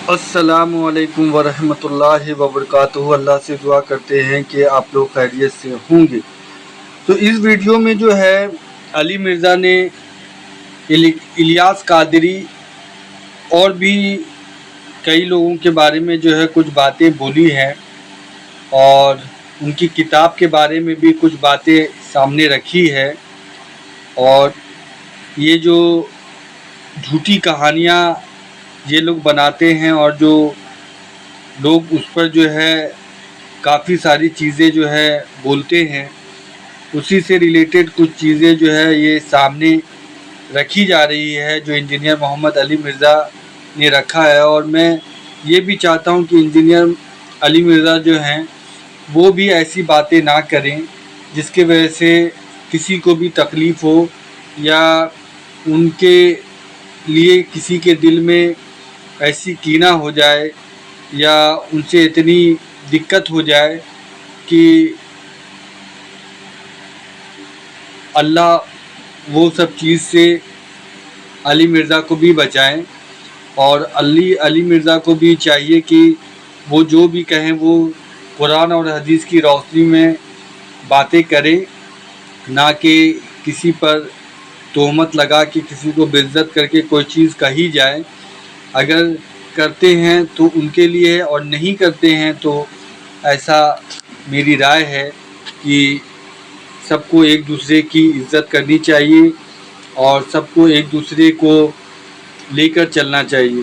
السلام علیکم ورحمۃ اللہ وبرکاتہ۔ اللہ سے دعا کرتے ہیں کہ آپ لوگ خیریت سے ہوں گے۔ تو اس ویڈیو میں جو ہے علی مرزا نے الیاس قادری اور بھی کئی لوگوں کے بارے میں جو ہے کچھ باتیں بولی ہیں، اور ان کی کتاب کے بارے میں بھی کچھ باتیں سامنے رکھی ہے، اور یہ جو جھوٹی کہانیاں یہ لوگ بناتے ہیں اور جو لوگ اس پر جو ہے کافی ساری چیزیں جو ہے بولتے ہیں، اسی سے ریلیٹڈ کچھ چیزیں جو ہے یہ سامنے رکھی جا رہی ہے جو انجینئر محمد علی مرزا نے رکھا ہے۔ اور میں یہ بھی چاہتا ہوں کہ انجینئر علی مرزا جو ہیں وہ بھی ایسی باتیں نہ کریں جس کی وجہ سے کسی کو بھی تکلیف ہو یا ان کے لیے کسی کے دل میں ایسی کینہ ہو جائے یا ان سے اتنی دقت ہو جائے کہ اللہ وہ سب چیز سے علی مرزا کو بھی بچائیں۔ اور علی مرزا کو بھی چاہیے کہ وہ جو بھی کہیں وہ قرآن اور حدیث کی روشنی میں باتیں کریں، نہ کہ کسی پر تہمت لگا کے کسی کو بے عزت کر کے کوئی چیز کہی جائے۔ اگر کرتے ہیں تو ان کے لیے ہے، اور نہیں کرتے ہیں تو ایسا میری رائے ہے کہ سب کو ایک دوسرے کی عزت کرنی چاہیے اور سب کو ایک دوسرے کو لے کر چلنا چاہیے۔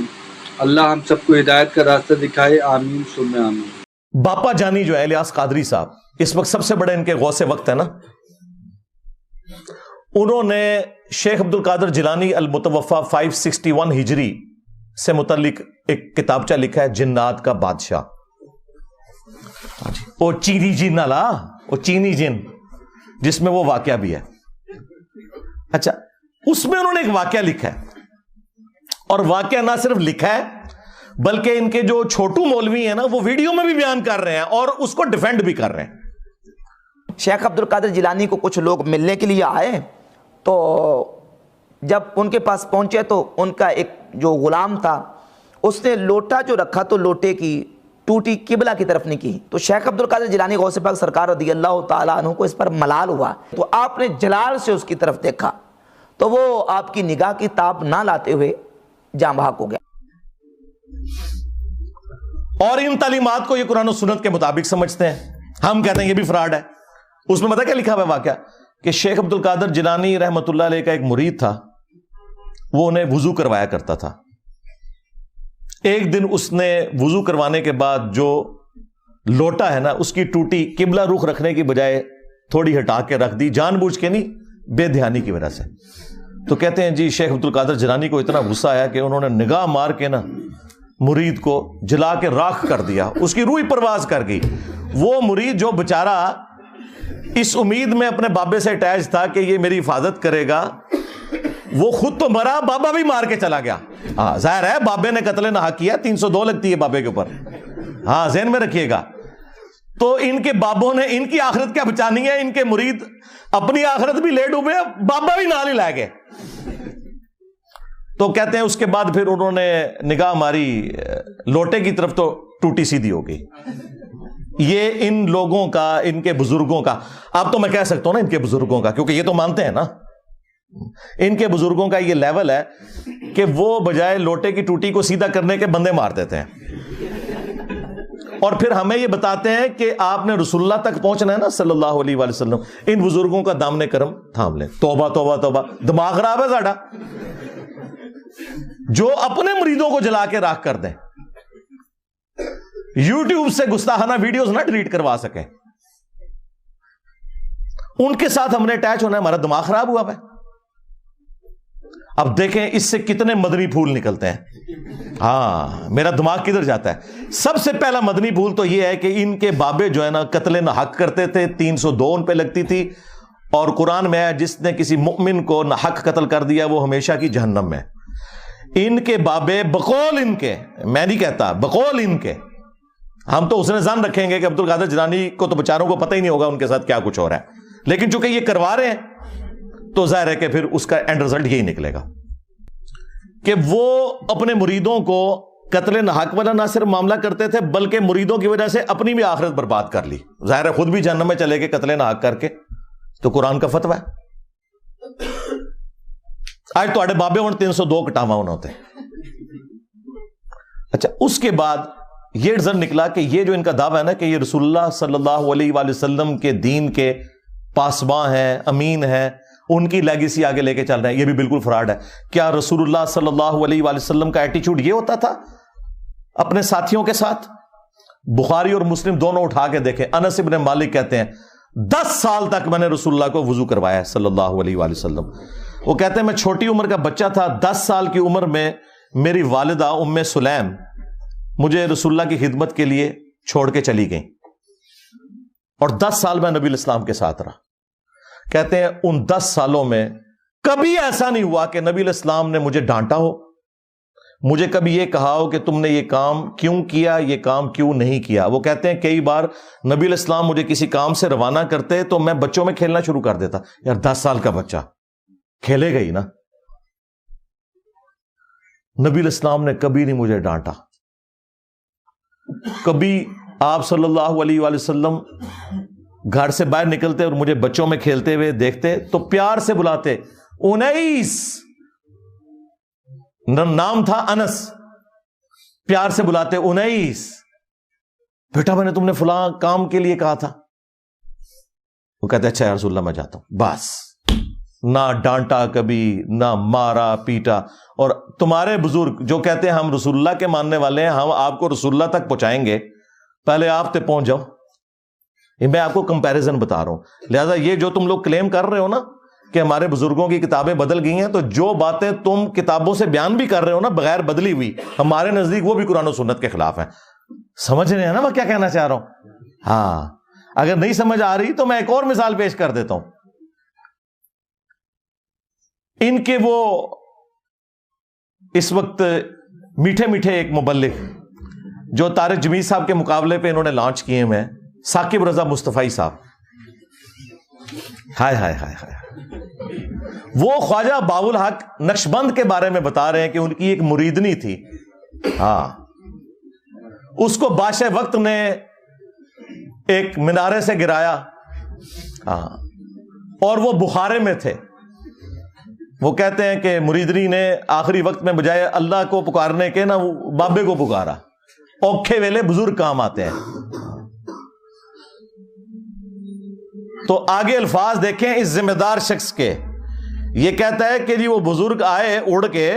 اللہ ہم سب کو ہدایت کا راستہ دکھائے، آمین ثم آمین۔ باپا جانی جو ہے الیاس قادری صاحب اس وقت سب سے بڑے ان کے غوث وقت ہے نا، انہوں نے شیخ عبد القادر جیلانی المتوفا 561 ہجری سے متعلق ایک کتابچہ لکھا ہے، جنات کا بادشاہ۔ وہ چینی جن نالا، وہ چینی جن جس میں وہ واقعہ بھی ہے۔ اچھا، اس میں انہوں نے ایک واقعہ لکھا ہے، اور واقعہ نہ صرف لکھا ہے بلکہ ان کے جو چھوٹو مولوی ہیں نا وہ ویڈیو میں بھی بیان کر رہے ہیں اور اس کو ڈیفینڈ بھی کر رہے ہیں۔ شیخ عبد القادر جیلانی کو کچھ لوگ ملنے کے لیے آئے، تو جب ان کے پاس پہنچے تو ان کا ایک جو غلام تھا اس نے لوٹا جو رکھا تو لوٹے کی ٹوٹی قبلہ کی طرف نہیں کی، تو شیخ عبد القادر جیلانی غوث پاک سرکار رضی اللہ تعالیٰ عنہ کو اس پر ملال ہوا، تو آپ نے جلال سے اس کی طرف دیکھا تو وہ آپ کی نگاہ کی تاب نہ لاتے ہوئے جاں بحق ہو گیا۔ اور ان تعلیمات کو یہ قرآن و سنت کے مطابق سمجھتے ہیں، ہم کہتے ہیں یہ بھی فراڈ ہے۔ اس میں پتہ کیا لکھا ہوا ہے واقعہ کہ شیخ عبد القادر جیلانی رحمۃ اللہ علیہ کا ایک مرید تھا، وہ انہیں وضو کروایا کرتا تھا۔ ایک دن اس نے وضو کروانے کے بعد جو لوٹا ہے نا اس کی ٹوٹی قبلہ رخ رکھنے کی بجائے تھوڑی ہٹا کے رکھ دی، جان بوجھ کے نہیں، بے دھیانی کی وجہ سے۔ تو کہتے ہیں جی شیخ عبد القادر جیلانی کو اتنا غصہ آیا کہ انہوں نے نگاہ مار کے نا مرید کو جلا کے راکھ کر دیا، اس کی روح پرواز کر گئی۔ وہ مرید جو بیچارہ اس امید میں اپنے بابے سے اٹیچ تھا کہ یہ میری حفاظت کرے گا، وہ خود تو مرا، بابا بھی مار کے چلا گیا۔ ہاں ظاہر ہے بابے نے قتل ناحق کیا، 302 لگتی ہے بابے کے اوپر، ہاں ذہن میں رکھیے گا۔ تو ان کے بابوں نے ان کی آخرت کیا بچانی ہے، ان کے مرید اپنی آخرت بھی لے ڈوبے، بابا بھی نال ہی لائے گئے۔ تو کہتے ہیں اس کے بعد پھر انہوں نے نگاہ ماری لوٹے کی طرف تو ٹوٹی سیدھی ہو گئی۔ یہ ان لوگوں کا، ان کے بزرگوں کا، اب تو میں کہہ سکتا ہوں نا ان کے بزرگوں کا، کیونکہ یہ تو مانتے ہیں نا، ان کے بزرگوں کا یہ لیول ہے کہ وہ بجائے لوٹے کی ٹوٹی کو سیدھا کرنے کے بندے مار دیتے ہیں، اور پھر ہمیں یہ بتاتے ہیں کہ آپ نے رسول اللہ تک پہنچنا ہے نا صلی اللہ علیہ وآلہ وسلم، ان بزرگوں کا دامن کرم تھام لیں۔ توبہ توبہ توبہ، دماغ خراب ہے ساڈا، جو اپنے مریدوں کو جلا کے راکھ کر دیں، یوٹیوب سے گستاخانہ ویڈیوز نہ ڈیلیٹ کروا سکیں، ان کے ساتھ ہم نے اٹیچ ہونا ہے، ہمارا دماغ خراب ہوا ہے۔ اب دیکھیں اس سے کتنے مدنی پھول نکلتے ہیں۔ ہاں میرا دماغ کدھر جاتا ہے؟ سب سے پہلا مدنی پھول تو یہ ہے کہ ان کے بابے جو ہے نا قتل ناحق کرتے تھے، 302 ان پہ لگتی تھی، اور قرآن میں ہے جس نے کسی مؤمن کو ناحق قتل کر دیا وہ ہمیشہ کی جہنم میں۔ ان کے بابے بقول ان کے، میں نہیں کہتا، بقول ان کے، ہم تو اس نے ظن رکھیں گے کہ عبد القادر جیلانی کو تو بیچاروں کو پتہ ہی نہیں ہوگا ان کے ساتھ کیا کچھ ہو رہا ہے، لیکن چونکہ یہ کروا رہے ہیں تو ظاہر ہے کہ پھر اس کا اینڈ رزلٹ یہی نکلے گا کہ وہ اپنے مریدوں کو قتل ناحق والا نہ صرف معاملہ کرتے تھے بلکہ مریدوں کی وجہ سے اپنی بھی آخرت برباد کر لی. ظاہر ہے خود بھی جہنم میں چلے گئے قتل ناحق کر کے. تو قرآن کا فتویٰ ہے. آج تو آڑے بابے ہوں 302 کٹاوا ہوتے ہیں. اچھا اس کے بعد یہ رزلٹ نکلا کہ یہ جو ان کا دعویٰ ہے نا کہ یہ رسول اللہ صلی اللہ علیہ وآلہ وسلم کے دین کے پاسباں ہیں, امین ہیں, ان کی لیگیسی آگے لے کے چل رہے ہیں, یہ بھی بالکل فراڈ ہے. کیا رسول اللہ صلی اللہ علیہ وآلہ وسلم کا ایٹیچیوڈ یہ ہوتا تھا اپنے ساتھیوں کے ساتھ؟ بخاری اور مسلم دونوں اٹھا کے دیکھیں. انس ابن مالک کہتے ہیں 10 سال تک میں نے رسول اللہ کو وضو کروایا ہے صلی اللہ علیہ وآلہ وسلم. وہ کہتے ہیں میں چھوٹی عمر کا بچہ تھا, 10 سال کی عمر میں میری والدہ ام سلیم مجھے رسول اللہ کی خدمت کے لیے چھوڑ کے چلی گئیں, اور 10 سال میں نبی الاسلام کے ساتھ رہا. کہتے ہیں ان 10 سالوں میں کبھی ایسا نہیں ہوا کہ نبی الاسلام نے مجھے ڈانٹا ہو, مجھے کبھی یہ کہا ہو کہ تم نے یہ کام کیوں کیا, یہ کام کیوں نہیں کیا. وہ کہتے ہیں کئی بار نبی الاسلام مجھے کسی کام سے روانہ کرتے تو میں بچوں میں کھیلنا شروع کر دیتا. یار 10 سال کا بچہ کھیلے گا ہی نا. نبی الاسلام نے کبھی نہیں مجھے ڈانٹا. کبھی آپ صلی اللہ علیہ وآلہ وسلم گھر سے باہر نکلتے اور مجھے بچوں میں کھیلتے ہوئے دیکھتے تو پیار سے بلاتے, انیس, نام تھا انس, پیار سے بلاتے انیس, بیٹا میں نے تم نے فلاں کام کے لیے کہا تھا. وہ کہتے اچھا یا رسول اللہ میں جاتا ہوں. بس نہ ڈانٹا کبھی, نہ مارا پیٹا. اور تمہارے بزرگ جو کہتے ہیں ہم رسول اللہ کے ماننے والے ہیں, ہم آپ کو رسول اللہ تک پہنچائیں گے, پہلے آپ تک پہنچ جاؤ. میں آپ کو کمپیریزن بتا رہا ہوں. لہذا یہ جو تم لوگ کلیم کر رہے ہو نا کہ ہمارے بزرگوں کی کتابیں بدل گئی ہیں, تو جو باتیں تم کتابوں سے بیان بھی کر رہے ہو نا بغیر بدلی ہوئی, ہمارے نزدیک وہ بھی قرآن و سنت کے خلاف ہیں. سمجھ رہے ہیں نا میں کیا کہنا چاہ رہا ہوں؟ ہاں, اگر نہیں سمجھ آ رہی تو میں ایک اور مثال پیش کر دیتا ہوں. ان کے وہ اس وقت میٹھے میٹھے ایک مبلغ جو طارق جمیل صاحب کے مقابلے پہ انہوں نے لانچ کیے ہیں, ثاقب رضا مصطفی صاحب. ہائے ہائے ہائے ہائے, وہ خواجہ باب الحق نقشبند کے بارے میں بتا رہے ہیں کہ ان کی ایک مریدنی تھی. ہاں, اس کو بادشاہ وقت نے ایک مینارے سے گرایا. ہاں, اور وہ بخارے میں تھے. وہ کہتے ہیں کہ مریدنی نے آخری وقت میں بجائے اللہ کو پکارنے کے نا بابے کو پکارا. اوکھے ویلے بزرگ کام آتے ہیں. تو آگے الفاظ دیکھیں اس ذمہ دار شخص کے. یہ کہتا ہے کہ جی وہ بزرگ آئے اڑ کے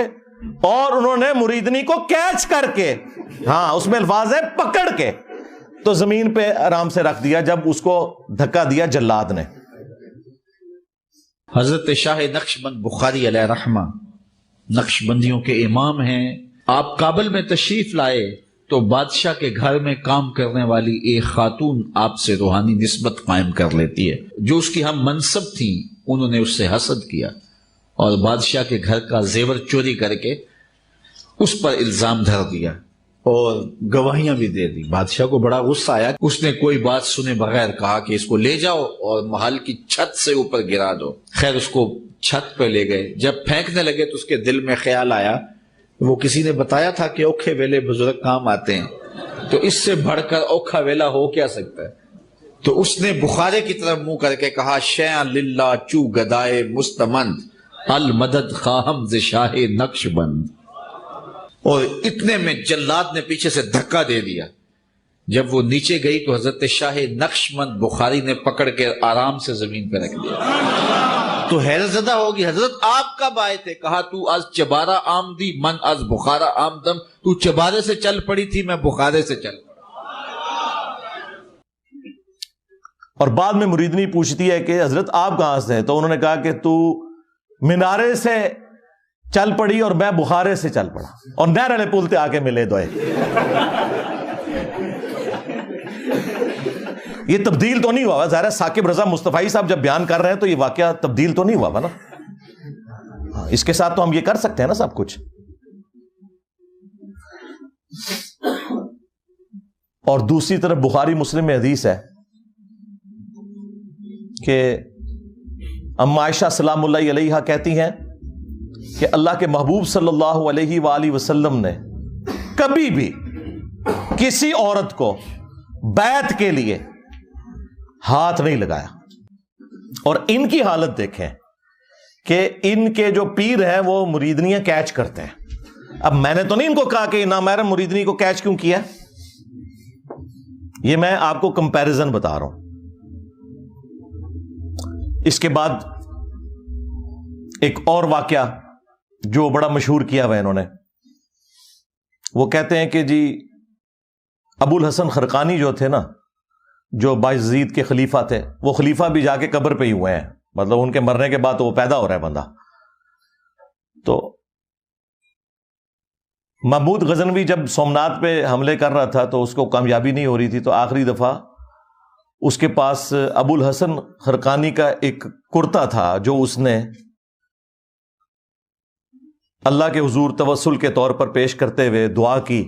اور انہوں نے مریدنی کو کیچ کر کے, ہاں اس میں الفاظ ہے پکڑ کے, تو زمین پہ آرام سے رکھ دیا جب اس کو دھکا دیا جلاد نے. حضرت شاہ نقشبند بخاری علیہ رحمہ نقشبندیوں کے امام ہیں. آپ کابل میں تشریف لائے تو بادشاہ کے گھر میں کام کرنے والی ایک خاتون آپ سے روحانی نسبت قائم کر لیتی ہے. جو اس کی ہم منصب تھیں انہوں نے اس سے حسد کیا اور بادشاہ کے گھر کا زیور چوری کر کے اس پر الزام دھر دیا اور گواہیاں بھی دے دی. بادشاہ کو بڑا غصہ آیا. اس نے کوئی بات سنے بغیر کہا کہ اس کو لے جاؤ اور محل کی چھت سے اوپر گرا دو. خیر اس کو چھت پہ لے گئے. جب پھینکنے لگے تو اس کے دل میں خیال آیا, وہ کسی نے بتایا تھا کہ اوکھے ویلے بزرگ کام آتے ہیں, تو اس سے بڑھ کر اوکھا ویلا ہو کیا سکتا ہے. تو اس نے بخارے کی طرف منہ کر کے کہا شیئن للہ چو گدائے مستمند المدد خواہم ز شاہ نقش بند. اور اتنے میں جلاد نے پیچھے سے دھکا دے دیا. جب وہ نیچے گئی تو حضرت شاہ نقشبند بخاری نے پکڑ کے آرام سے زمین پہ رکھ دیا. تو حیرت زدہ ہوگی, حضرت آپ کب آئے تھے؟ کہا تو از چبارہ آمدی من از بخارا آمدم. تو چبارے سے چل پڑی تھی, میں بخارے سے چل پڑا. اور بعد میں مریدنی پوچھتی ہے کہ حضرت آپ کہاں سے ہیں؟ تو انہوں نے کہا کہ تو مینارے سے چل پڑی اور میں بخارے سے چل پڑا, اور نہر والے پل تے آ کے ملے دوئے. یہ تبدیل تو نہیں ہوا. ظاہر ہے ثاقب رضا مصطفی صاحب جب بیان کر رہے ہیں تو یہ واقعہ تبدیل تو نہیں ہوا نا. اس کے ساتھ تو ہم یہ کر سکتے ہیں نا سب کچھ. اور دوسری طرف بخاری مسلم میں حدیث ہے کہ ام عائشہ سلام اللہ علیہا کہتی ہیں کہ اللہ کے محبوب صلی اللہ علیہ وآلہ وسلم نے کبھی بھی کسی عورت کو بیعت کے لیے ہاتھ نہیں لگایا. اور ان کی حالت دیکھیں کہ ان کے جو پیر ہیں وہ مریدنیاں کیچ کرتے ہیں. اب میں نے تو نہیں ان کو کہا کہ نامحرم مریدنی کو کیچ کیوں کیا, یہ میں آپ کو کمپیرزن بتا رہا ہوں. اس کے بعد ایک اور واقعہ جو بڑا مشہور کیا ہوا انہوں نے, وہ کہتے ہیں کہ جی ابو الحسن خرقانی جو تھے نا, جو بایزید کے خلیفہ تھے, وہ خلیفہ بھی جا کے قبر پہ ہی ہوئے ہیں, مطلب ان کے مرنے کے بعد تو وہ پیدا ہو رہا ہے بندہ. تو محمود غزنوی جب سومناتھ پہ حملے کر رہا تھا تو اس کو کامیابی نہیں ہو رہی تھی, تو آخری دفعہ اس کے پاس ابو الحسن خرقانی کا ایک کرتا تھا جو اس نے اللہ کے حضور توسل کے طور پر پیش کرتے ہوئے دعا کی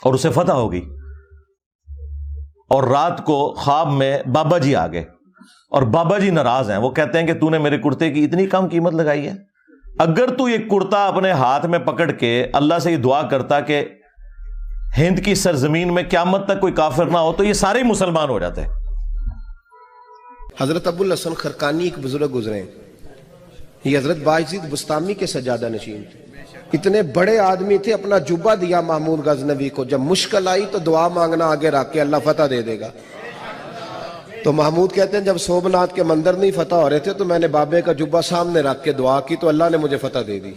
اور اسے فتح ہو گئی. اور رات کو خواب میں بابا جی آ گئے اور بابا جی ناراض ہیں. وہ کہتے ہیں کہ تو نے میرے کرتے کی اتنی کم قیمت لگائی ہے, اگر تو یہ کرتا اپنے ہاتھ میں پکڑ کے اللہ سے یہ دعا کرتا کہ ہند کی سرزمین میں قیامت تک کوئی کافر نہ ہو تو یہ سارے مسلمان ہو جاتے. حضرت ابو الحسن خرقانی ایک بزرگ گزرے ہیں, یہ حضرت بایزید بستامی کے سجادہ نشین تھے. اتنے بڑے آدمی تھے, اپنا جبہ دیا محمود غزنوی کو, جب مشکل آئی تو دعا مانگنا آگے رکھ کے اللہ فتح دے دے گا. تو محمود کہتے ہیں جب سومناتھ کے مندر نہیں فتح ہو رہے تھے تو میں نے بابے کا جبہ سامنے رکھ کے دعا کی تو اللہ نے مجھے فتح دے دی.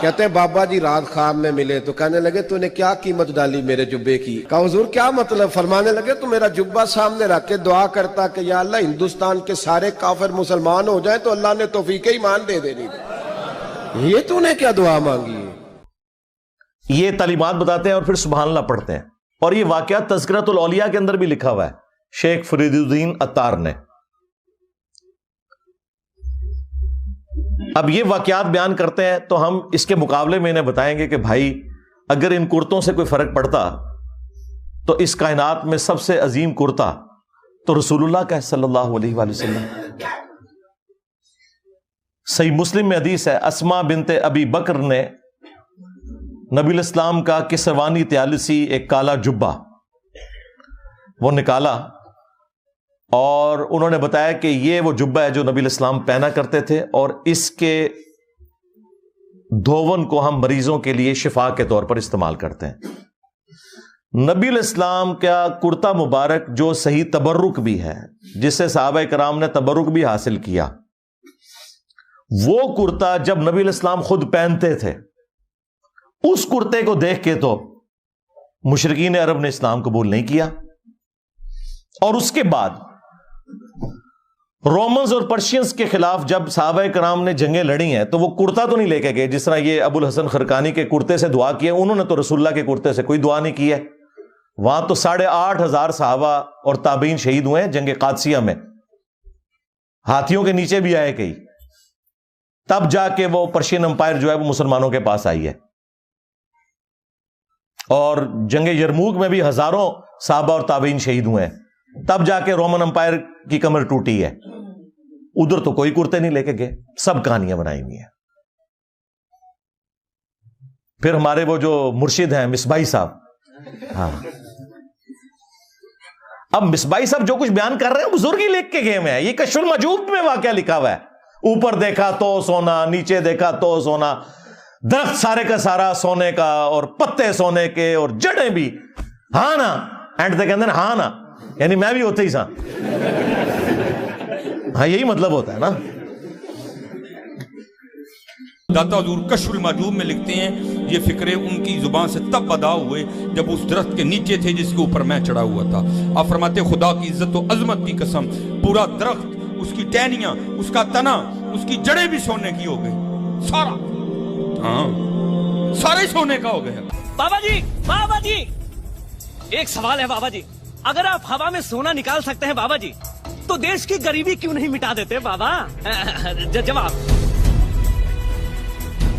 کہتے ہیں بابا جی رات خواب میں ملے تو کہنے لگے تو نے کیا قیمت ڈالی میرے جبے کی؟ کہا حضور کیا مطلب؟ فرمانے لگے تو میرا جبہ سامنے رکھ کے دعا کرتا کہ یا اللہ ہندوستان کے سارے کافر مسلمان ہو جائیں تو اللہ نے توفیق ایمان دے دینی. یہ تو نے کیا دعا مانگی ہے؟ یہ تعلیمات بتاتے ہیں اور پھر سبحان اللہ پڑھتے ہیں. اور یہ واقعہ تذکرۃ الاولیاء کے اندر بھی لکھا ہوا ہے شیخ فرید الدین عطار نے. اب یہ واقعات بیان کرتے ہیں تو ہم اس کے مقابلے میں انہیں بتائیں گے کہ بھائی اگر ان کرتوں سے کوئی فرق پڑتا تو اس کائنات میں سب سے عظیم کرتا تو رسول اللہ کا صلی اللہ علیہ وآلہ وسلم. صحیح مسلم میں حدیث ہے, اسما بنت ابی بکر نے نبی الاسلام کا کسروانی طیالسی ایک کالا جبہ وہ نکالا اور انہوں نے بتایا کہ یہ وہ جبہ ہے جو نبی الاسلام پہنا کرتے تھے, اور اس کے دھون کو ہم مریضوں کے لیے شفا کے طور پر استعمال کرتے ہیں. نبی الاسلام کا کرتا مبارک جو صحیح تبرک بھی ہے, جس سے صحابہ کرام نے تبرک بھی حاصل کیا, وہ کرتا جب نبی الاسلام خود پہنتے تھے, اس کرتے کو دیکھ کے تو مشرکین عرب نے اسلام قبول نہیں کیا. اور اس کے بعد رومنز اور پرشینز کے خلاف جب صحابہ کرام نے جنگیں لڑی ہیں تو وہ کرتا تو نہیں لے کے گئے جس طرح یہ ابو الحسن خرقانی کے کرتے سے دعا کی ہے. انہوں نے تو رسول اللہ کے کرتے سے کوئی دعا نہیں کی ہے. وہاں تو 8,500 صحابہ اور تابعین شہید ہوئے ہیں جنگ قادسیہ میں, ہاتھیوں کے نیچے بھی آئے کئی, تب جا کے وہ پرشین امپائر جو ہے وہ مسلمانوں کے پاس آئی ہے. اور جنگ یرموک میں بھی ہزاروں صحابہ اور تابعین شہید ہوئے ہیں, تب جا کے رومن امپائر کی کمر ٹوٹی ہے. ادھر تو کوئی کرتے نہیں لے کے گئے, سب کہانیاں بنائی ہوئی ہیں. پھر ہمارے وہ جو مرشد ہیں مصباحی صاحب, ہاں اب مصباحی صاحب جو کچھ بیان کر رہے ہیں بزرگ ہی لکھ کے گئے ہیں. یہ کشف المجوب میں واقعہ لکھا ہوا ہے, اوپر دیکھا تو سونا, نیچے دیکھا تو سونا, درخت سارے کا سارا سونے کا اور پتے سونے کے اور جڑیں بھی, ہاں نا اینڈ تک کہتے ہیں ہاں نا, یعنی میں بھی ہوتے ہی سا, ہاں یہی مطلب ہوتا ہے نا. داتا حضور کشف المجوب میں لکھتے ہیں یہ فکرے ان کی زبان سے تب ادا ہوئے جب اس درخت کے نیچے تھے جس کے اوپر میں چڑھا ہوا تھا. آپ فرماتے خدا کی عزت و عظمت کی قسم, پورا درخت, اس کی ٹہنیاں, اس کا تنا, اس کی جڑیں بھی سونے کی ہو گئی, سارا, ہاں سارے سونے کا ہو گیا. بابا جی ایک سوال ہے بابا جی, اگر آپ ہوا میں سونا نکال سکتے ہیں بابا جی تو دیش کی غریبی کیوں نہیں مٹا دیتے بابا؟ جواب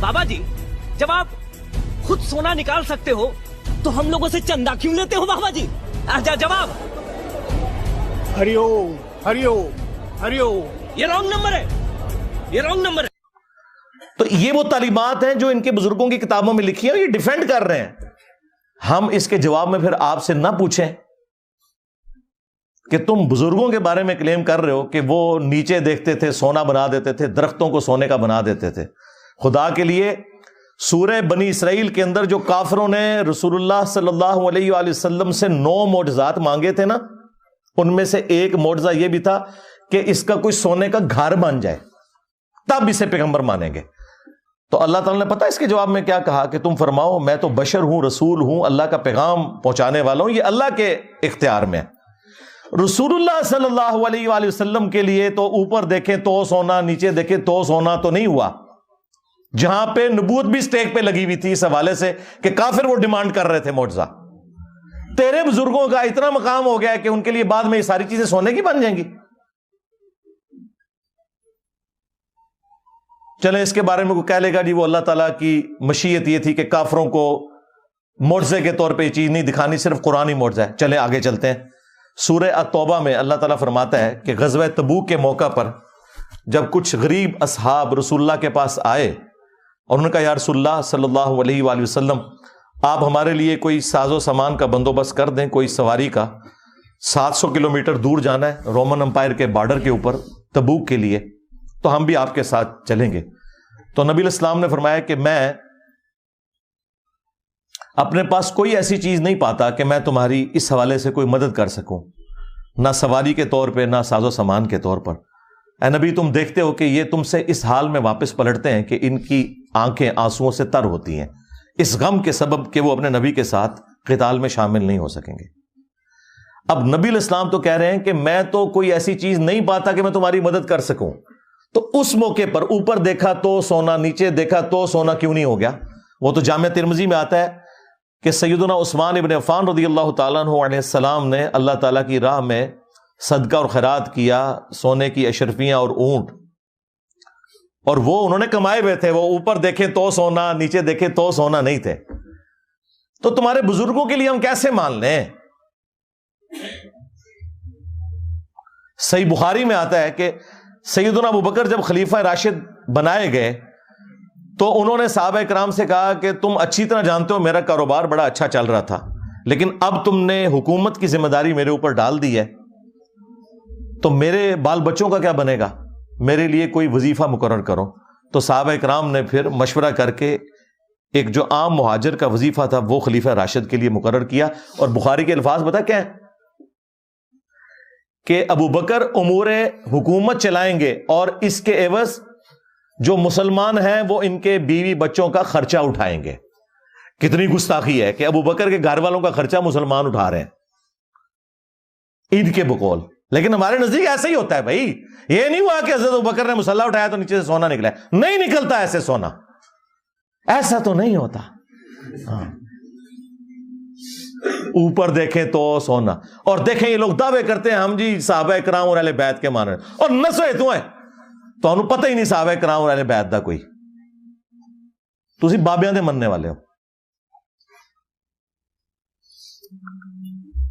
بابا جی, جب آپ خود سونا نکال سکتے ہو تو ہم لوگوں سے چندہ کیوں لیتے ہو بابا جی؟ جواب ہریو یہ رانگ نمبر ہے, یہ رانگ نمبر ہے. تو یہ وہ تعلیمات ہیں جو ان کے بزرگوں کی کتابوں میں لکھی ہیں، یہ ڈیفینڈ کر رہے ہیں. ہم اس کے جواب میں پھر آپ سے نہ پوچھیں کہ تم بزرگوں کے بارے میں کلیم کر رہے ہو کہ وہ نیچے دیکھتے تھے سونا بنا دیتے تھے، درختوں کو سونے کا بنا دیتے تھے. خدا کے لیے سورہ بنی اسرائیل کے اندر جو کافروں نے رسول اللہ صلی اللہ علیہ وآلہ وسلم سے 9 معجزات مانگے تھے نا، ان میں سے ایک معجزہ یہ بھی تھا کہ اس کا کوئی سونے کا گھر بن جائے، تب اسے پیغمبر مانیں گے. تو اللہ تعالیٰ نے پتہ اس کے جواب میں کیا کہا کہ تم فرماؤ میں تو بشر ہوں، رسول ہوں، اللہ کا پیغام پہنچانے والا ہوں، یہ اللہ کے اختیار میں. رسول اللہ صلی اللہ علیہ وآلہ وسلم کے لیے تو اوپر دیکھیں تو سونا، نیچے دیکھیں تو سونا تو نہیں ہوا. جہاں پہ نبوت بھی سٹیک پہ لگی ہوئی تھی اس حوالے سے کہ کافر وہ ڈیمانڈ کر رہے تھے معجزہ. تیرے بزرگوں کا اتنا مقام ہو گیا کہ ان کے لیے بعد میں یہ ساری چیزیں سونے کی بن جائیں گی. چلیں اس کے بارے میں کوئی کہہ لے گا جی وہ اللہ تعالیٰ کی مشیت یہ تھی کہ کافروں کو معجزے کے طور پہ یہ چیز نہیں دکھانی، صرف قرآنی معجزہ ہے. چلیں آگے چلتے ہیں. سورہ التوبہ میں اللہ تعالیٰ فرماتا ہے کہ غزوہ تبوک کے موقع پر جب کچھ غریب اصحاب رسول اللہ کے پاس آئے اور انہوں نے کہا یا رسول اللہ صلی اللہ علیہ وآلہ وسلم آپ ہمارے لیے کوئی ساز و سامان کا بندوبست کر دیں، کوئی سواری کا، 700 کلومیٹر دور جانا ہے رومن امپائر کے بارڈر کے اوپر تبوک کے لیے، تو ہم بھی آپ کے ساتھ چلیں گے. تو نبی علیہ السلام نے فرمایا کہ میں اپنے پاس کوئی ایسی چیز نہیں پاتا کہ میں تمہاری اس حوالے سے کوئی مدد کر سکوں، نہ سواری کے طور پہ نہ ساز و سامان کے طور پر. اے نبی تم دیکھتے ہو کہ یہ تم سے اس حال میں واپس پلٹتے ہیں کہ ان کی آنکھیں آنسوؤں سے تر ہوتی ہیں، اس غم کے سبب کہ وہ اپنے نبی کے ساتھ قتال میں شامل نہیں ہو سکیں گے. اب نبی علیہ السلام تو کہہ رہے ہیں کہ میں تو کوئی ایسی چیز نہیں پاتا کہ میں تمہاری مدد کر سکوں. تو اس موقع پر اوپر دیکھا تو سونا، نیچے دیکھا تو سونا کیوں نہیں ہو گیا؟ وہ تو جامعہ ترمذی میں آتا ہے کہ سیدنا عثمان ابن عفان رضی اللہ تعالیٰ عنہ علیہ السلام نے اللہ تعالیٰ کی راہ میں صدقہ اور خیرات کیا، سونے کی اشرفیاں اور اونٹ، اور وہ انہوں نے کمائے ہوئے تھے، وہ اوپر دیکھیں تو سونا، نیچے دیکھیں تو سونا نہیں تھے. تو تمہارے بزرگوں کے لیے ہم کیسے مان لیں؟ صحیح بخاری میں آتا ہے کہ سیدنا ابوبکر جب خلیفہ راشد بنائے گئے تو انہوں نے صحابہ کرام سے کہا کہ تم اچھی طرح جانتے ہو میرا کاروبار بڑا اچھا چل رہا تھا، لیکن اب تم نے حکومت کی ذمہ داری میرے اوپر ڈال دی ہے، تو میرے بال بچوں کا کیا بنے گا؟ میرے لیے کوئی وظیفہ مقرر کرو. تو صحابہ کرام نے پھر مشورہ کر کے ایک جو عام مہاجر کا وظیفہ تھا وہ خلیفہ راشد کے لیے مقرر کیا. اور بخاری کے الفاظ بتا کیا ہیں کہ ابو بکر امور حکومت چلائیں گے اور اس کے عوض جو مسلمان ہیں وہ ان کے بیوی بچوں کا خرچہ اٹھائیں گے. کتنی گستاخی ہے کہ ابو بکر کے گھر والوں کا خرچہ مسلمان اٹھا رہے ہیں ان کے بقول. لیکن ہمارے نزدیک ایسا ہی ہوتا ہے بھائی. یہ نہیں ہوا کہ حضرت ابو بکر نے مصلح اٹھایا تو نیچے سے سونا نکلا ہے، نہیں نکلتا ایسے سونا، ایسا تو نہیں ہوتا. ہاں اوپر دیکھیں تو سونا. اور دیکھیں یہ لوگ دعوے کرتے ہیں ہم جی صحابہ کرام اور اہل بیت کے ماننے، اور نسوے تو ہیں تو انہوں پتہ ہی نہیں صحابہ کرام اور اہل بیت دا کوئی. تسی بابیاں دے مننے والے ہو.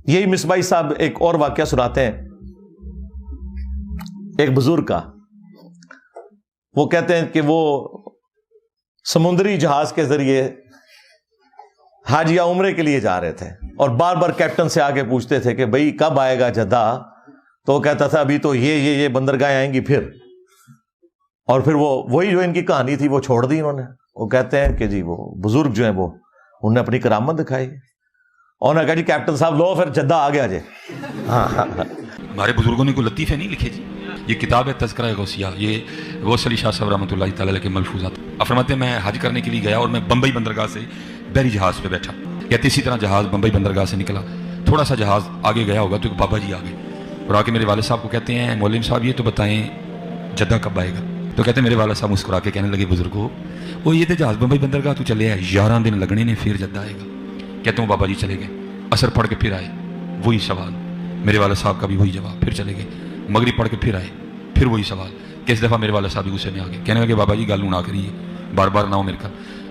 یہی مصباحی صاحب ایک اور واقعہ سناتے ہیں ایک بزرگ کا. وہ کہتے ہیں کہ وہ سمندری جہاز کے ذریعے حج یا عمرے کے لیے جا رہے تھے اور بار بار کیپٹن سے آگے پوچھتے تھے کہ بھئی کب آئے گا جدہ؟ تو وہ کہتا تھا ابھی تو یہ بندرگاہیں آئیں گی پھر. اور پھر وہی جو ان کی کہانی تھی وہ چھوڑ دی انہوں نے. وہ کہتے ہیں کہ جی وہ بزرگ جو ہیں وہ انہوں نے اپنی کرامت دکھائی اور انہوں نے کہا جی کیپٹن صاحب لو پھر جدہ آ گیا جی. ہمارے بزرگوں نے کوئی لطیفے نہیں لکھے جی. یہ کتاب ہے تذکرہ غوثیہ، یہ غوث علی شاہ صاحب رحمۃ اللہ تعالی علیہ کے ملفوظات. آپ فرماتے ہیں میں حج کرنے کے لیے گیا اور میں بمبئی بندرگاہ سے بحری جہاز پہ بیٹھا. کہتے اسی طرح جہاز بمبئی بندرگاہ سے نکلا، تھوڑا سا جہاز آگے گیا ہوگا تو ایک بابا جی آگے اور آ کے میرے والد صاحب کو کہتے ہیں مولوی صاحب یہ تو بتائیں جدہ کب آئے گا؟ تو کہتے ہیں میرے والد صاحب مسکرا کے کہنے لگے بزرگوں وہ یہ تو جہاز بمبئی بندرگاہ تو چلے آئے 11 دن لگنے نے پھر جدہ آئے گا. کہتے ہیں بابا جی چلے گئے، اثر پڑھ کے پھر آئے، وہی سوال. میرے والد صاحب کا بھی وہی جواب. پھر چلے گئے، مغرب پڑھ کے پھر آئے، پھر وہی سوال. کس دفعہ میرے والد صاحب بھی غصے میں آ گئے، کہنے لگے بابا جی گل نہ کریے، بار بار نہ ہو میرے کا،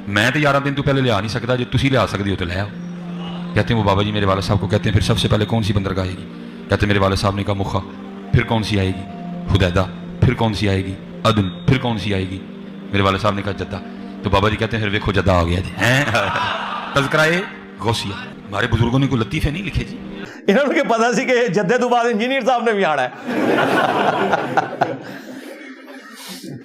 میں تو 11 دن تو پہلے لیا نہیں سکتا، جو تسی لیا سکتے ہو تو لے آؤ. کہتے ہیں وہ بابا جی میرے والد صاحب کو کہتے ہیں پھر سب سے پہلے کون سی بندرگاہ آئے گی؟ کہتے ہیں میرے والد صاحب نے کہا مخا. پھر کون سی آئے گی؟ حدیدہ. پھر کون سی آئے گی؟ عدن. پھر کون سی آئے گی؟ میرے والد صاحب نے کہا جدہ, تو بابا جی کہتے ہیں پھر ویکھو جدہ آ گیا جی. تذکرہ غوثیہ. ہمارے بزرگوں نے کوئی لطیفے نہیں لکھے جی. انہوں نے پتا سی کہ جدے تو بعد انجینئر صاحب نے بھی آنا ہے.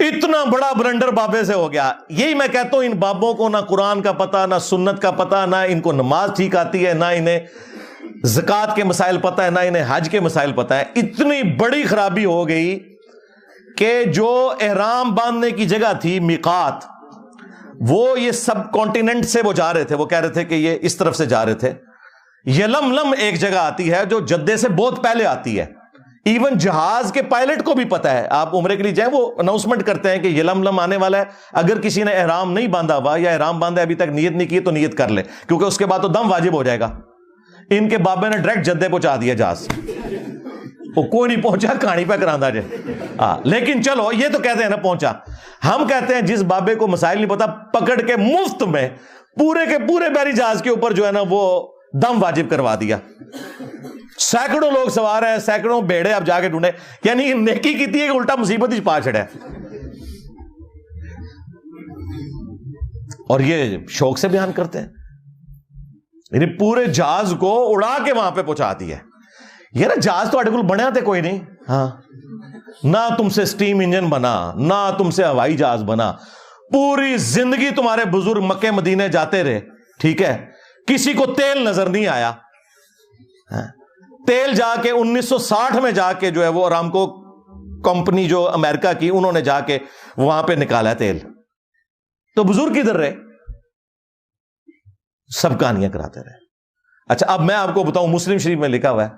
اتنا بڑا بلنڈر بابے سے ہو گیا. یہی میں کہتا ہوں ان بابوں کو نہ قرآن کا پتہ, نہ سنت کا پتہ, نہ ان کو نماز ٹھیک آتی ہے, نہ انہیں زکوٰۃ کے مسائل پتہ ہے, نہ انہیں حج کے مسائل پتہ ہے. اتنی بڑی خرابی ہو گئی کہ جو احرام باندھنے کی جگہ تھی میقات, وہ یہ سب کانٹیننٹ سے وہ جا رہے تھے, وہ کہہ رہے تھے کہ یہ اس طرف سے جا رہے تھے. یلملم ایک جگہ آتی ہے جو جدے سے بہت پہلے آتی ہے. ایون جہاز کے پائلٹ کو بھی پتا ہے, آپ عمرے کے لیے جائیں وہ اناؤنسمنٹ کرتے ہیں کہ یلملم آنے والا ہے, اگر کسی نے احرام نہیں باندھا ہوا یا احرام باندھا ابھی تک نیت نہیں کی تو نیت کر لے, کیونکہ اس کے بعد تو دم واجب ہو جائے گا. ان کے بابے نے ڈائریکٹ جدے پہنچا دیا جہاز, وہ کوئی نہیں پہنچا, کہانی پہ کراندہ جائے. لیکن چلو یہ تو کہتے ہیں نا پہنچا. ہم کہتے ہیں جس بابے کو مسائل نہیں پتا, پکڑ کے مفت میں پورے کے پورے بحری جہاز کے اوپر جو ہے نا وہ دم واجب کروا دیا. سینکڑوں لوگ سوار ہیں, سینکڑوں بیڑے آپ جا کے ڈھونڈے, یعنی نیکی کی تھی کہ الٹا مصیبت ہی پا چھڑے. اور یہ شوق سے بیان کرتے ہیں, یعنی پورے جہاز کو اڑا کے وہاں پہ پہنچا دیا. یہ نا جہاز تو اڈگل بنیا تھے کوئی نہیں, ہاں نہ تم سے سٹیم انجن بنا, نہ تم سے ہوائی جہاز بنا. پوری زندگی تمہارے بزرگ مکے مدینے جاتے رہے, ٹھیک ہے, کسی کو تیل نظر نہیں آیا. تیل جا کے 1960 میں جا کے جو ہے وہ ارامکو کمپنی جو امریکہ کی, انہوں نے جا کے وہاں پہ نکالا تیل. تو بزرگ کدھر رہے؟ سب کہانیاں کراتے رہے. اچھا اب میں آپ کو بتاؤں, مسلم شریف میں لکھا ہوا ہے,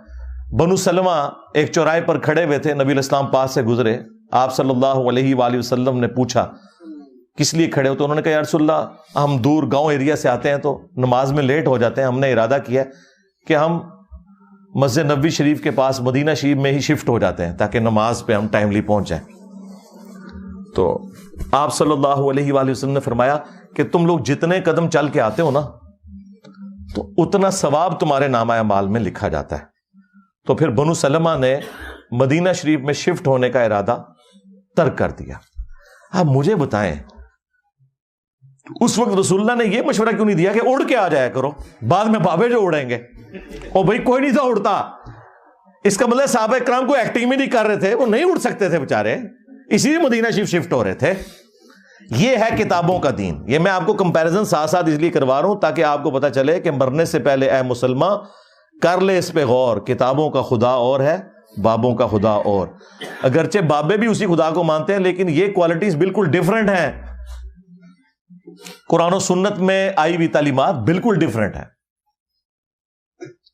بنو سلمہ ایک چوراہے پر کھڑے ہوئے تھے, نبی علیہ السلام پاس سے گزرے, آپ صلی اللہ علیہ وآلہ وسلم نے پوچھا کس لیے کھڑے ہو؟ تو انہوں نے کہا یا رسول اللہ ہم دور گاؤں ایریا سے آتے ہیں تو نماز میں لیٹ ہو جاتے ہیں, ہم نے ارادہ کیا کہ ہم مسجد نبوی شریف کے پاس مدینہ شریف میں ہی شفٹ ہو جاتے ہیں تاکہ نماز پہ ہم ٹائملی پہنچ جائیں. تو آپ صلی اللہ علیہ وآلہ وسلم نے فرمایا کہ تم لوگ جتنے قدم چل کے آتے ہو نا تو اتنا ثواب تمہارے نامہ اعمال میں لکھا جاتا ہے. تو پھر بنو سلمہ نے مدینہ شریف میں شفٹ ہونے کا ارادہ ترک کر دیا. اب مجھے بتائیں اس وقت رسول اللہ نے یہ مشورہ کیوں نہیں دیا کہ اڑ کے آ جایا کرو, بعد میں بابے جو اڑیں گے. اور بھائی کوئی نہیں تھا اڑتا, اس کا مطلب صحابہ کرام کو ایکٹنگ میں نہیں کر رہے تھے, وہ نہیں اڑ سکتے تھے بےچارے, اسی لیے مدینہ شریف شفٹ ہو رہے تھے. یہ ہے کتابوں کا دین. یہ میں آپ کو کمپیریزن ساتھ ساتھ اس لیے کروا رہا ہوں تاکہ آپ کو پتا چلے کہ مرنے سے پہلے اے مسلمان کر لے اس پہ غور, کتابوں کا خدا اور ہے, بابوں کا خدا اور. اگرچہ بابے بھی اسی خدا کو مانتے ہیں لیکن یہ کوالٹیز بالکل ڈیفرنٹ ہیں. قرآن و سنت میں آئی ہوئی تعلیمات بالکل ڈیفرنٹ ہیں.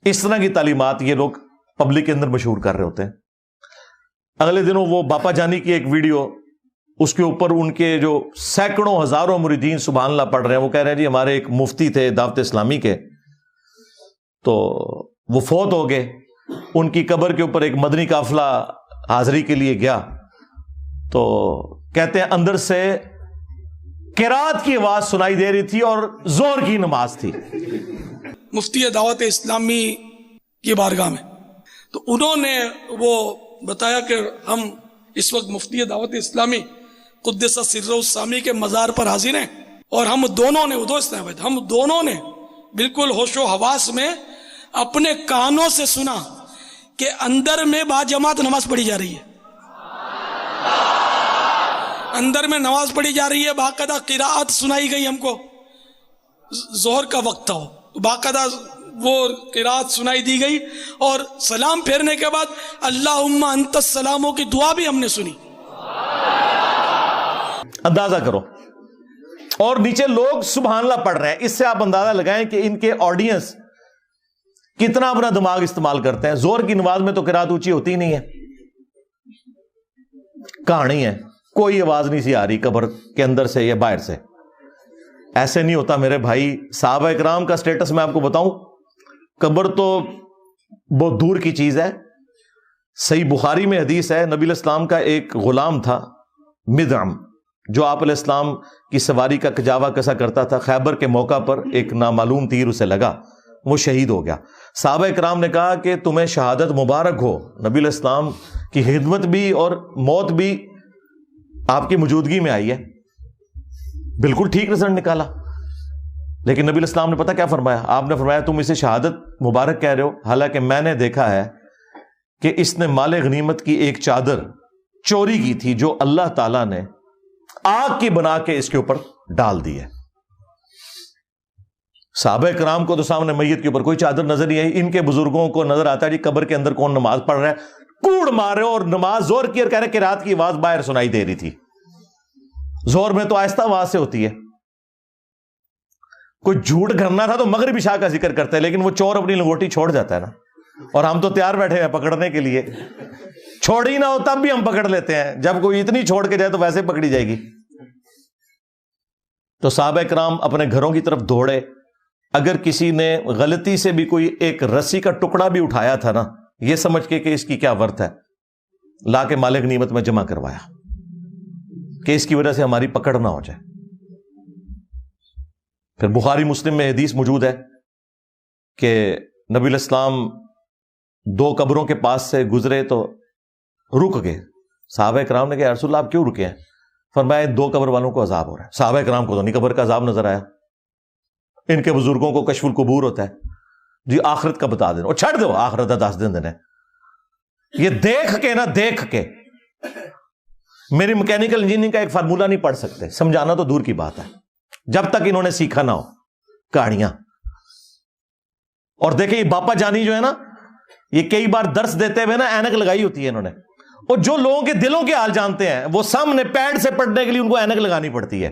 اس طرح کی تعلیمات یہ لوگ پبلک کے اندر مشہور کر رہے ہوتے ہیں. اگلے دنوں وہ باپا جانی کی ایک ویڈیو, اس کے اوپر ان کے جو سینکڑوں ہزاروں مریدین سبحان اللہ پڑھ رہے ہیں, وہ کہہ رہے ہیں جی ہمارے ایک مفتی تھے دعوت اسلامی کے, تو وہ فوت ہو گئے. ان کی قبر کے اوپر ایک مدنی قافلہ حاضری کے لیے گیا, تو کہتے ہیں اندر سے قرات کی آواز سنائی دے رہی تھی اور زور کی نماز تھی. مفتی دعوت اسلامی کی بارگاہ میں, تو انہوں نے وہ بتایا کہ ہم اس وقت مفتی دعوت اسلامی قدس سر السامی کے مزار پر حاضر ہیں, اور ہم دونوں نے ہم دونوں نے بالکل ہوش و حواس میں اپنے کانوں سے سنا کہ اندر میں با جماعت نماز پڑھی جا رہی ہے, اندر میں نماز پڑھی جا رہی ہے, باقاعدہ قراءت سنائی گئی ہم کو. ظہر کا وقت تھا, باقاعدہ وہ قراءت سنائی دی گئی, اور سلام پھیرنے کے بعد اللہم انت السلاموں کی دعا بھی ہم نے سنی. اندازہ کرو, اور نیچے لوگ سبحان اللہ پڑھ رہے ہیں. اس سے آپ اندازہ لگائیں کہ ان کے آڈینس کتنا اپنا دماغ استعمال کرتے ہیں. زور کی نماز میں تو قراءت اونچی ہوتی ہی نہیں ہے, کہانی ہے, کوئی آواز نہیں سی آ رہی قبر کے اندر سے یا باہر سے. ایسے نہیں ہوتا میرے بھائی. صحابہ اکرام کا سٹیٹس میں آپ کو بتاؤں, قبر تو بہت دور کی چیز ہے. صحیح بخاری میں حدیث ہے, نبی علیہ السلام کا ایک غلام تھا مدعم, جو آپ علیہ السلام کی سواری کا کجاوا کسا کرتا تھا. خیبر کے موقع پر ایک نامعلوم تیر اسے لگا, وہ شہید ہو گیا. صحابہ اکرام نے کہا کہ تمہیں شہادت مبارک ہو, نبی علیہ السلام کی خدمت بھی اور موت بھی آپ کی موجودگی میں آئی ہے. بالکل ٹھیک رزلٹ نکالا. لیکن نبی الاسلام نے پتہ کیا فرمایا؟ آپ نے فرمایا تم اسے شہادت مبارک کہہ رہے ہو، حالانکہ میں نے دیکھا ہے کہ اس نے مال غنیمت کی ایک چادر چوری کی تھی جو اللہ تعالیٰ نے آگ کی بنا کے اس کے اوپر ڈال دی ہے. صحابہ کرام کو تو سامنے میت کے اوپر کوئی چادر نظر نہیں آئی. ان کے بزرگوں کو نظر آتا ہے جی قبر کے اندر کون نماز پڑھ رہا ہے، کوڑ مار رہے اور نماز زور کی اور کہہ رہے کہ رات کی آواز باہر سنائی دے رہی تھی. زور میں تو آہستہ آواز سے ہوتی ہے. کوئی جھوٹ کرنا تھا تو مغرب عشاء کا ذکر کرتا ہے، لیکن وہ چور اپنی لنگوٹی چھوڑ جاتا ہے نا، اور ہم تو تیار بیٹھے ہیں پکڑنے کے لیے. چھوڑ ہی نہ ہو تب بھی ہم پکڑ لیتے ہیں، جب کوئی اتنی چھوڑ کے جائے تو ویسے پکڑی جائے گی. تو صحابہ کرام اپنے گھروں کی طرف دوڑے. اگر کسی نے غلطی سے بھی کوئی ایک رسی کا ٹکڑا بھی اٹھایا تھا نا، یہ سمجھ کے کہ اس کی کیا ورت ہے، لا کے مال غنیمت میں جمع کروایا کہ اس کی وجہ سے ہماری پکڑ نہ ہو جائے. پھر بخاری مسلم میں حدیث موجود ہے کہ نبی الاسلام 2 قبروں کے پاس سے گزرے تو رک گئے. صحابہ کرام نے کہا یا رسول اللہ آپ کیوں رکے ہیں؟ فرمایا 2 قبر والوں کو عذاب ہو رہا ہے. صحابہ کرام کو تو نہیں قبر کا عذاب نظر آیا. ان کے بزرگوں کو کشف القبور ہوتا ہے، جی آخرت کا بتا دینا، اور چھڑ دو آخرت کا 10 دن دینا. یہ دیکھ کے نا، دیکھ کے میری میکینیکل انجینئرنگ کا ایک فارمولہ نہیں پڑھ سکتے، سمجھانا تو دور کی بات ہے جب تک انہوں نے سیکھا نہ ہو کہانیاں. اور دیکھیں یہ باپا جانی جو ہے نا، یہ کئی بار درس دیتے ہوئے نا اینک لگائی ہوتی ہے انہوں نے، اور جو لوگوں کے دلوں کے حال جانتے ہیں وہ سامنے پیڈ سے پڑھنے کے لیے ان کو اینک لگانی پڑتی ہے.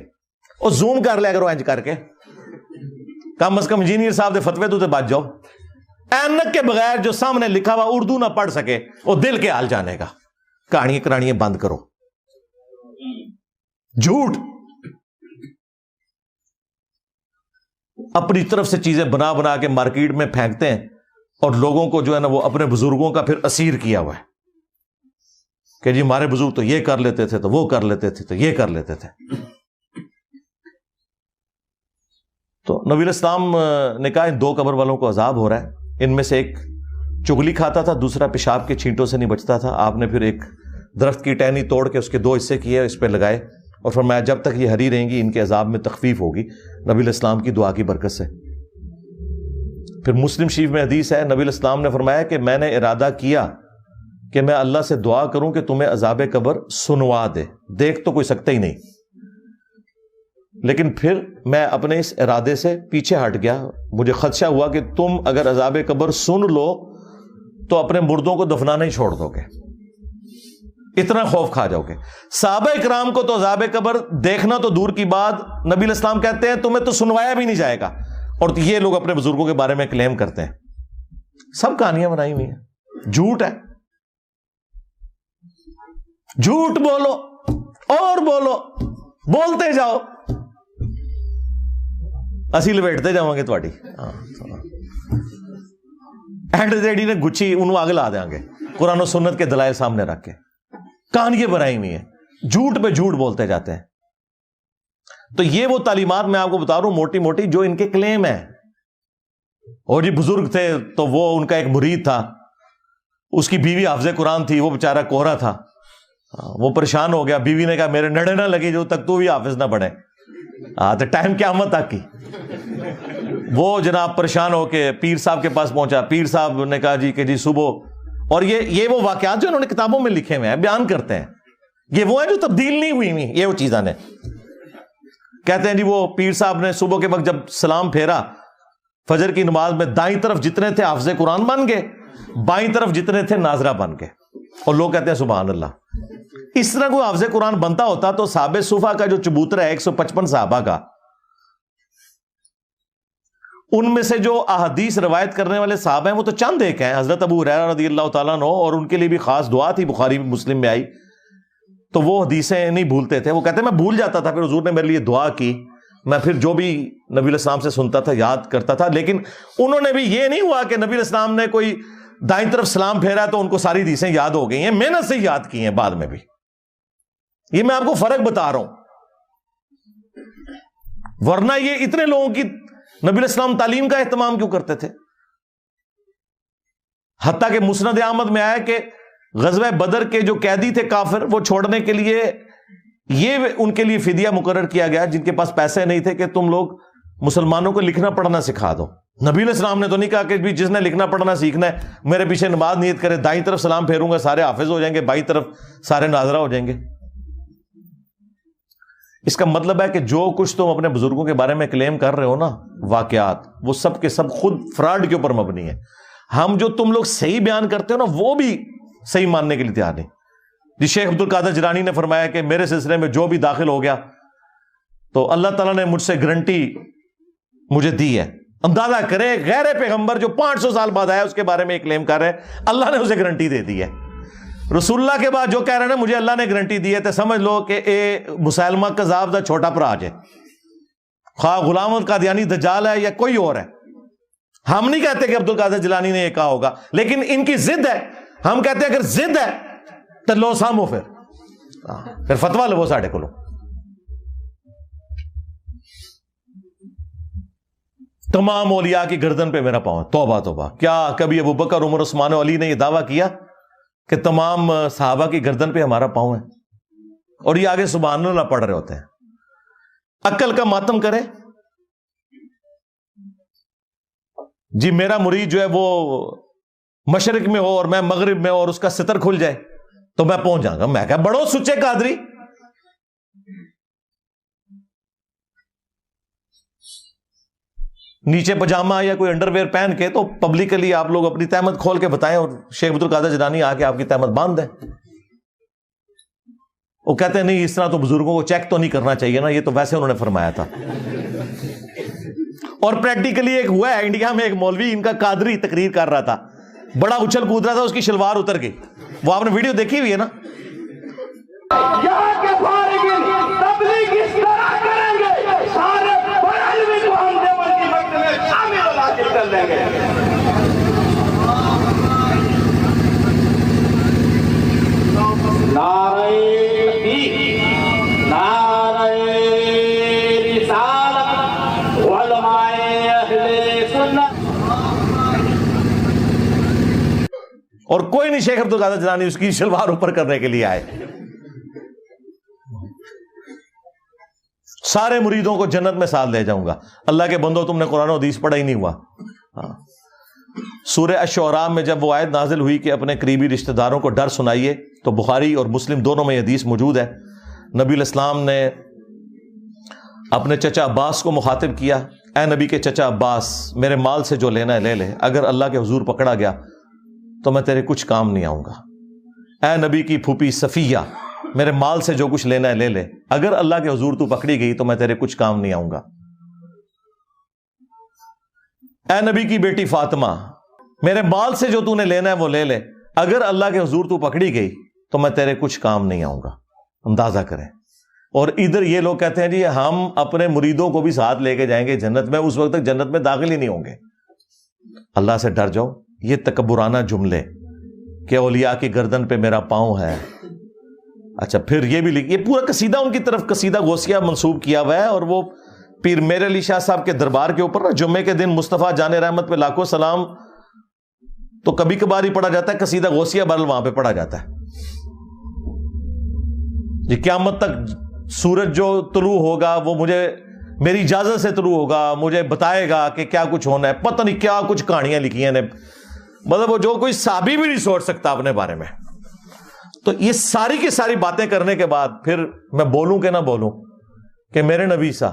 اور زوم کر لیا کرو اینج کر کے، کم از کم انجینئر صاحب دے فتوے تو بچ جاؤ. اینک کے بغیر جو سامنے لکھا ہوا اردو نہ پڑھ سکے وہ دل کے حال جانے گا. کہانیاں کرانیاں بند کرو. جھوٹ اپنی طرف سے چیزیں بنا بنا کے مارکیٹ میں پھینکتے ہیں، اور لوگوں کو جو ہے نا وہ اپنے بزرگوں کا پھر اسیر کیا ہوا ہے کہ جی ہمارے بزرگ تو یہ کر لیتے تھے، تو وہ کر لیتے تھے، تو یہ کر لیتے تھے. تو نبی الاسلام نے کہا ان 2 قبر والوں کو عذاب ہو رہا ہے. ان میں سے ایک چگلی کھاتا تھا، دوسرا پیشاب کے چھینٹوں سے نہیں بچتا تھا. آپ نے پھر ایک درخت کی ٹہنی توڑ کے اس کے 2 حصے کیے، اس پہ لگائے اور فرمایا جب تک یہ ہری رہیں گی ان کے عذاب میں تخفیف ہوگی نبی الاسلام کی دعا کی برکت سے. پھر مسلم شریف میں حدیث ہے، نبی الاسلام نے فرمایا کہ میں نے ارادہ کیا کہ میں اللہ سے دعا کروں کہ تمہیں عذاب قبر سنوا دے. دیکھ تو کوئی سکتا ہی نہیں، لیکن پھر میں اپنے اس ارادے سے پیچھے ہٹ گیا. مجھے خدشہ ہوا کہ تم اگر عذاب قبر سن لو تو اپنے مردوں کو دفنانا ہی چھوڑ دو گے، اتنا خوف کھا جاؤ گے. صحابہ کرام کو تو عذاب قبر دیکھنا تو دور کی بات، نبی الاسلام کہتے ہیں تمہیں تو سنوایا بھی نہیں جائے گا. اور یہ لوگ اپنے بزرگوں کے بارے میں کلیم کرتے ہیں. سب کہانیاں بنائی ہوئی ہیں، جھوٹ ہے. جھوٹ بولو اور بولو، بولتے جاؤ، اسی لپیٹتے جاؤں گے تھوڑی. اینڈ ریڈی نے گچھی انہوں آگ لا دیں گے قرآن و سنت کے دلائل سامنے رکھ کے. کہانیاں بنائی ہوئی ہیں، جھوٹ پہ جھوٹ بولتے جاتے ہیں. تو یہ وہ تعلیمات میں آپ کو بتا رہا ہوں موٹی موٹی جو ان کے کلیم ہیں. اور جی بزرگ تھے تو وہ ان کا ایک مرید تھا، اس کی بیوی حافظ قرآن تھی، وہ بیچارہ کوہرا تھا، وہ پریشان ہو گیا. بیوی نے کہا میرے نڑے نہ لگی جو تک تو بھی حافظ نہ بنے. تو ٹائم قیامت تک کی. وہ جناب پریشان ہو کے پیر صاحب کے پاس پہنچا. پیر صاحب نے کہا جی کہ جی صبح، اور یہ وہ واقعات جو انہوں نے کتابوں میں لکھے ہوئے ہیں، بیان کرتے ہیں، یہ وہ ہیں جو تبدیل نہیں ہوئی ہوئی. یہ وہ چیزاں نے کہتے ہیں جی وہ پیر صاحب نے صبح کے وقت جب سلام پھیرا فجر کی نماز میں، دائیں طرف جتنے تھے حافظ قرآن بن گئے، بائیں طرف جتنے تھے ناظرہ بن گئے. اور لوگ کہتے ہیں سبحان اللہ. اس طرح کوئی حافظ قرآن بنتا ہوتا تو صحابہ صفا کا جو چبوترا ہے 155 صحابہ کا، ان میں سے جو احادیث روایت کرنے والے صحابہ ہیں وہ تو چند ایک ہیں. حضرت ابو ہریرہ رضی اللہ تعالیٰ عنہ، اور ان کے لیے بھی خاص دعا تھی، بخاری مسلم میں آئی. تو وہ حدیثیں نہیں بھولتے تھے. وہ کہتے ہیں میں بھول جاتا تھا، پھر حضور نے میرے لیے دعا کی، میں پھر جو بھی نبی علیہ السلام سے سنتا تھا یاد کرتا تھا. لیکن انہوں نے بھی یہ نہیں ہوا کہ نبی علیہ السلام نے کوئی دائیں طرف سلام پھیرا تو ان کو ساری حدیثیں یاد ہو گئی ہیں. محنت سے یاد کی ہیں بعد میں بھی. یہ میں آپ کو فرق بتا رہا ہوں. ورنہ یہ اتنے لوگوں کی نبی علیہ السلام تعلیم کا اہتمام کیوں کرتے تھے؟ حتیٰ کہ مسند احمد میں آیا کہ غزوہ بدر کے جو قیدی تھے کافر، وہ چھوڑنے کے لیے یہ ان کے لیے فدیہ مقرر کیا گیا جن کے پاس پیسے نہیں تھے کہ تم لوگ مسلمانوں کو لکھنا پڑھنا سکھا دو. نبی علیہ السلام نے تو نہیں کہا کہ بھی جس نے لکھنا پڑھنا سیکھنا ہے میرے پیچھے نماز نیت کرے, دائیں طرف سلام پھیروں گا سارے حافظ ہو جائیں گے, بائیں طرف سارے ناظرہ ہو جائیں گے. اس کا مطلب ہے کہ جو کچھ تم اپنے بزرگوں کے بارے میں کلیم کر رہے ہو نا, واقعات, وہ سب کے سب خود فراڈ کے اوپر مبنی ہے. ہم جو تم لوگ صحیح بیان کرتے ہو نا وہ بھی صحیح ماننے کے لیے تیار نہیں. جی شیخ عبد القادر جیلانی نے فرمایا کہ میرے سلسلے میں جو بھی داخل ہو گیا تو اللہ تعالیٰ نے مجھ سے گارنٹی مجھے دی ہے. اندازہ کرے غیر پیغمبر جو 500 سال بعد آیا اس کے بارے میں ایک کلیم کر رہے ہیں, اللہ نے اسے گارنٹی دے دی ہے. رسول اللہ کے بعد جو کہہ رہے ہیں نا مجھے اللہ نے گارنٹی دی ہے, تو سمجھ لو کہ اے مسلمہ کذاب دا چھوٹا پراج ہے, خواہ غلام قادیانی دجال ہے یا کوئی اور ہے. ہم نہیں کہتے کہ عبد القادر جیلانی نے یہ کہا ہوگا, لیکن ان کی ضد ہے. ہم کہتے ہیں اگر ضد ہے تو لو سامو, پھر فتوا لو ساڑھے کو لو. تمام اولیاء کی گردن پہ میرا پاؤں. توبہ توبہ, کیا کبھی ابو بکر, عمر, عثمان و علی نے یہ دعویٰ کیا کہ تمام صحابہ کی گردن پہ ہمارا پاؤں ہے؟ اور یہ آگے سبحان اللہ پڑھ رہے ہوتے ہیں. عقل کا ماتم کرے جی, میرا مرید جو ہے وہ مشرق میں ہو اور میں مغرب میں ہو اور اس کا ستر کھل جائے تو میں پہنچ جاؤں گا. میں کہا بڑو سچے قادری. نیچے پجامہ یا کوئی انڈر ویئر پہن کے تو پبلکلی آپ لوگ اپنی تہمت کھول کے بتائیں اور شیخ عبد القادر جیلانی آ کے آپ کی تہمت باندھ دیں. وہ کہتے ہیں نہیں اس طرح تو بزرگوں کو چیک تو نہیں کرنا چاہیے نا, یہ تو ویسے انہوں نے فرمایا تھا. اور پریکٹیکلی ایک ہوا ہے انڈیا میں, ایک مولوی ان کا قادری تقریر کر رہا تھا, بڑا اچھل کود رہا تھا, اس کی شلوار اتر گئی. وہ آپ نے ویڈیو دیکھی ہوئی ہے نا. اور کوئی نہیں شیخ عبد القادر جیلانی اس کی شلوار اوپر کرنے کے لیے آئے. سارے مریدوں کو جنت میں ساتھ لے جاؤں گا. اللہ کے بندو تم نے قرآن و حدیث پڑھا ہی نہیں ہوا. سورہ الشعراء میں جب وہ آیت نازل ہوئی کہ اپنے قریبی رشتہ داروں کو ڈر سنائیے, تو بخاری اور مسلم دونوں میں یہ حدیث موجود ہے. نبی علیہ السلام نے اپنے چچا عباس کو مخاطب کیا, اے نبی کے چچا عباس, میرے مال سے جو لینا ہے لے لے, اگر اللہ کے حضور پکڑا گیا تو میں تیرے کچھ کام نہیں آؤں گا. اے نبی کی پھوپھی صفیہ, میرے مال سے جو کچھ لینا ہے لے لے, اگر اللہ کے حضور تو پکڑی گئی تو میں تیرے کچھ کام نہیں آؤں گا. اے نبی کی بیٹی فاطمہ, میرے مال سے جو تو نے لینا ہے وہ لے لے, اگر اللہ کے حضور تو پکڑی گئی تو میں تیرے کچھ کام نہیں آؤں گا. اندازہ کریں. اور ادھر یہ لوگ کہتے ہیں جی ہم اپنے مریدوں کو بھی ساتھ لے کے جائیں گے جنت میں, اس وقت تک جنت میں داخل ہی نہیں ہوں گے. اللہ سے ڈر جاؤ. یہ تکبرانہ جملے کہ اولیاء کی گردن پہ میرا پاؤں ہے. اچھا پھر یہ بھی یہ پورا قصیدہ ان کی طرف قصیدہ غوثیہ منسوب کیا ہوا ہے, اور وہ پیر میر علی شاہ صاحب کے دربار کے اوپر نا جمعے کے دن مصطفیٰ جان رحمت پہ لاکھوں سلام تو کبھی کبھار ہی پڑھا جاتا ہے, قصیدہ غوثیہ برل وہاں پہ پڑھا جاتا ہے. یہ قیامت تک سورج جو طلوع ہوگا وہ مجھے میری اجازت سے طلوع ہوگا, مجھے بتائے گا کہ کیا کچھ ہونا ہے. پتہ نہیں کیا کچھ کہانیاں لکھی ہیں نے, مطلب وہ جو کوئی صحابی بھی نہیں سوچ سکتا اپنے بارے میں. تو یہ ساری کی ساری باتیں کرنے کے بعد پھر میں بولوں کہ نہ بولوں کہ میرے نبی سا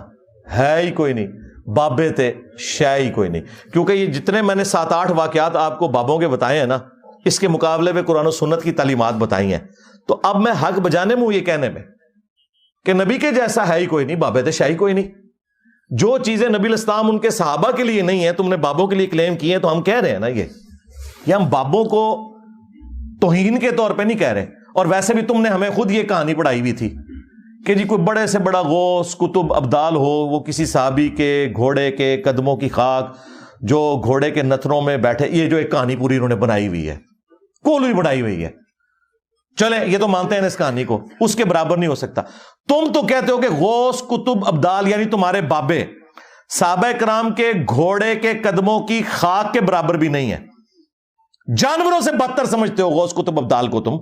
ہے ہی کوئی نہیں, بابے تھے شے ہی کوئی نہیں. کیونکہ یہ جتنے میں نے 7-8 واقعات آپ کو بابوں کے بتائے ہیں نا, اس کے مقابلے میں قرآن و سنت کی تعلیمات بتائی ہیں. تو اب میں حق بجانے میں ہوں یہ کہنے میں کہ نبی کے جیسا ہے ہی کوئی نہیں, بابے تھے شے ہی کوئی نہیں. جو چیزیں نبی الاسلام ان کے صحابہ کے لیے نہیں ہیں, تم نے بابوں کے لیے کلیم کی ہیں, تو ہم کہہ رہے ہیں نا یہ ہم بابوں کو توہین کے طور پہ نہیں کہہ رہے. اور ویسے بھی تم نے ہمیں خود یہ کہانی پڑھائی ہوئی تھی کہ جی کوئی بڑے سے بڑا غوث کتب ابدال ہو, وہ کسی صحابی کے گھوڑے کے قدموں کی خاک جو گھوڑے کے نتھنوں میں بیٹھے, یہ جو ایک کہانی پوری انہوں نے بنائی ہوئی ہے, کولوئی بنائی ہوئی ہے. چلیں یہ تو مانتے ہیں اس کہانی کو, اس کے برابر نہیں ہو سکتا. تم تو کہتے ہو کہ غوث کتب ابدال یعنی تمہارے بابے صحابہ کرام کے گھوڑے کے قدموں کی خاک کے برابر بھی نہیں ہے. جانوروں سے بدتر سمجھتے ہو غوث کتب ابدال کو تم,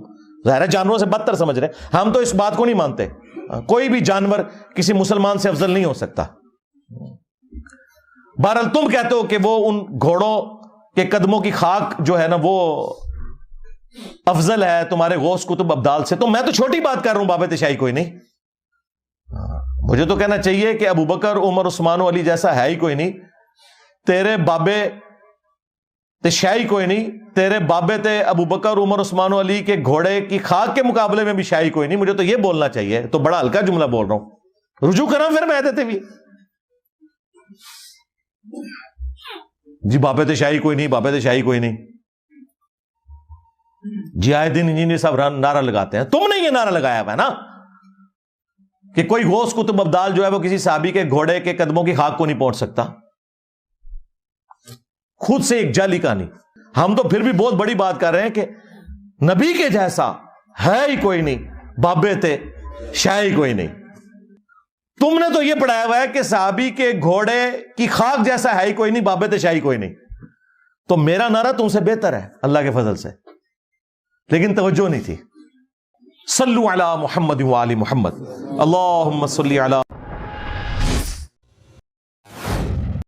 ظاہر ہے جانوروں سے بدتر سمجھ رہے ہیں. ہم تو اس بات کو نہیں مانتے. کوئی بھی جانور کسی مسلمان سے افضل نہیں ہو سکتا. بہرحال تم کہتے ہو کہ وہ ان گھوڑوں کے قدموں کی خاک جو ہے نا وہ افضل ہے تمہارے غوث کتب ابدال سے. تو میں تو چھوٹی بات کر رہا ہوں، باب تشیع کوئی نہیں. مجھے تو کہنا چاہیے کہ ابو بکر عمر عثمان و علی جیسا ہے ہی کوئی نہیں. تیرے بابے تشیع کوئی نہیں. تیرے بابے تے ابو بکر عمر عثمان و علی کے گھوڑے کی خاک کے مقابلے میں بھی شیعی کوئی نہیں. مجھے تو یہ بولنا چاہیے. تو بڑا ہلکا جملہ بول رہا ہوں. رجوع کراں پھر میں دیتے بھی جی بابے تشیع کوئی نہیں، بابے تشیع کوئی نہیں. جی آئے دن انجینئر صاحب نعرہ لگاتے ہیں. تم نے یہ نعرہ لگایا ہوا ہے نا کہ کوئی غوث کتب ابدال جو ہے وہ کسی صحابی کے گھوڑے کے قدموں کی خاک کو نہیں پہنچ سکتا. خود سے ایک جعلی کہانی. ہم تو پھر بھی بہت بڑی بات کر رہے ہیں کہ نبی کے جیسا ہے ہی کوئی نہیں، بابے تھے شیعی کوئی نہیں. تم نے تو یہ پڑھایا ہوا ہے کہ صحابی کے گھوڑے کی خاک جیسا ہے ہی کوئی نہیں، بابے تھے شیعی کوئی نہیں. تو میرا نعرہ تم سے بہتر ہے اللہ کے فضل سے، لیکن توجہ نہیں تھی. صلو علی محمد و آل محمد. اللہم صلی علی